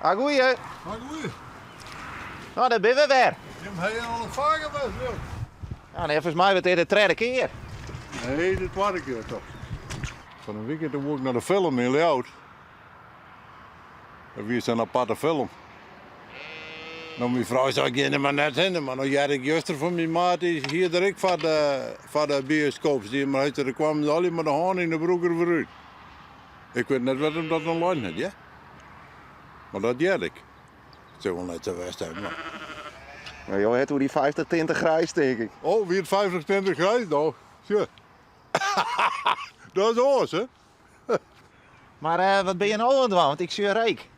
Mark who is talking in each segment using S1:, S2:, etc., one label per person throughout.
S1: Ah, goeie.
S2: Maar goed,
S1: Nou, daar ben we weer.
S2: je hebt al een vaker geweest, joh.
S1: Ja, nee, volgens mij wordt dit de tweede keer.
S2: Nee, de tweede keer toch. Van een weekend toen ik naar de film in Leeuwarden. En wie is een aparte film? Nou, mijn vrouw zei, ik ga maar net heen, maar nou jij ik juist van mijn maat is hier direct van de bioscoop. Maar er kwamen ze alleen maar de haan in de broek eruit. Ik weet net wat hem dat online had, ja? Maar dat deed ik. Zo wel net zo best zijn, maar.
S1: Nou, joh, het hoe die 50 tinten grijs, denk ik.
S2: Oh, wie het 25 grijs nou? Tja. Dat is oors, hè?
S1: Maar wat ben je nou aan het doen? Want ik zie je rijk.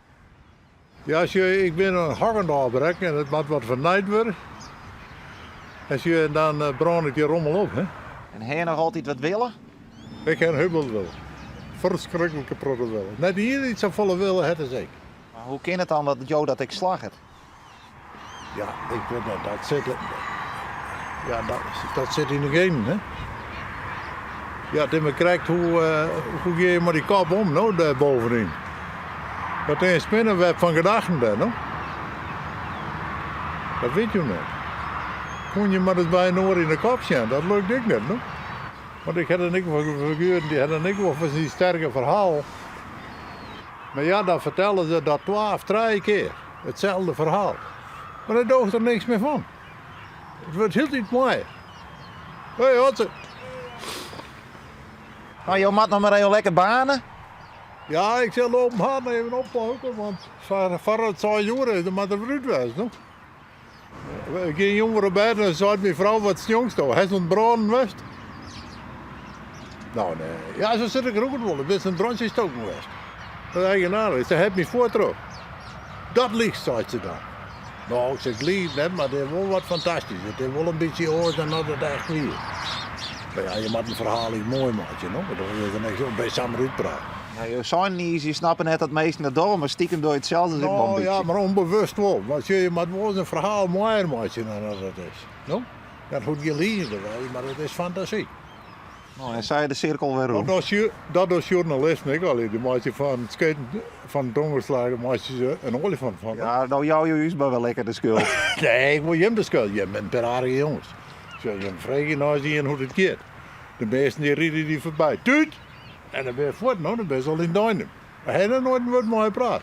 S2: Ja, ik ben een Hagendaal bereikt en het moet wat vernaaid worden. En dan brand ik die rommel op, hè?
S1: En hij nog altijd wat willen?
S2: Ik heb een hubbel willen. Verschrikkelijke product willen. Net hier iets zo volle willen, het is ik.
S1: Maar hoe kan het dan dat Jo dat ik slag het?
S2: Ja, ik weet dat zit. Ja, dat zit in de genen, hè? Ja, Tim krijgt hoe ga je maar die kop om, nou, daar bovenin. Dat is een spinnenweb van gedachten, daar, no? Dat weet je niet. Kon je maar eens bij een oor in de kop zijn, dat lukt ik niet, no? Want ik had een ik van figuren, die hadden ik wel van die sterke verhaal. Maar ja, dan vertellen ze dat 12, 3 keer. Hetzelfde verhaal. Maar daar doogt er niks meer van. Het wordt heel niet mooi. Hé, wat ze?
S1: Nou, je moet nog maar even lekker banen.
S2: Ja, ik zal op mijn hand even oplopen, want voor het zou jaren, dan moet er fruit wezen, no? Geen jongere bij, dan zei mijn vrouw wat jongs toch. Hij is een bruin west. Nou nee, ja, zo zit ik er ook in willen. Dit is een brandje stoken geweest. Dat is eigenaardig. Ze heeft me voor terug. Dat ligt, zei ze dan. Nou, ik zeg lief, net, maar het is wel wat fantastisch. Het is wel een beetje oors dan dat het echt hier. Maar ja, je moet een verhaal iets mooi maken, no? Dat is dan echt zo bij samen uitpraten.
S1: Ja, je zijn niet, je snappen net dat meesten dat door, maar stiekem door hetzelfde zit wel een beetje.
S2: Ja, maar onbewust wel. Want je moet wel eens een verhaal mooier maken dan dat het is. No? Dat moet je lezen, maar het is fantasie.
S1: Nou, en zei je de cirkel weer rond.
S2: Dat is journalist, niet alleen. Die maak je van het skaten, van donderslagen, maak je een olifant van.
S1: Ja, nou jou is maar wel lekker de schuld.
S2: Nee, ik moet je hem de schuld. Je bent een aardige jongens. Zo, je vraagt je nou eens hoe het gaat. De meesten die rieden die voorbij. Tuut! En dan ben je voort, nou, dan ben je al in Duinen. Maar hij heeft er nooit met mij gepraat.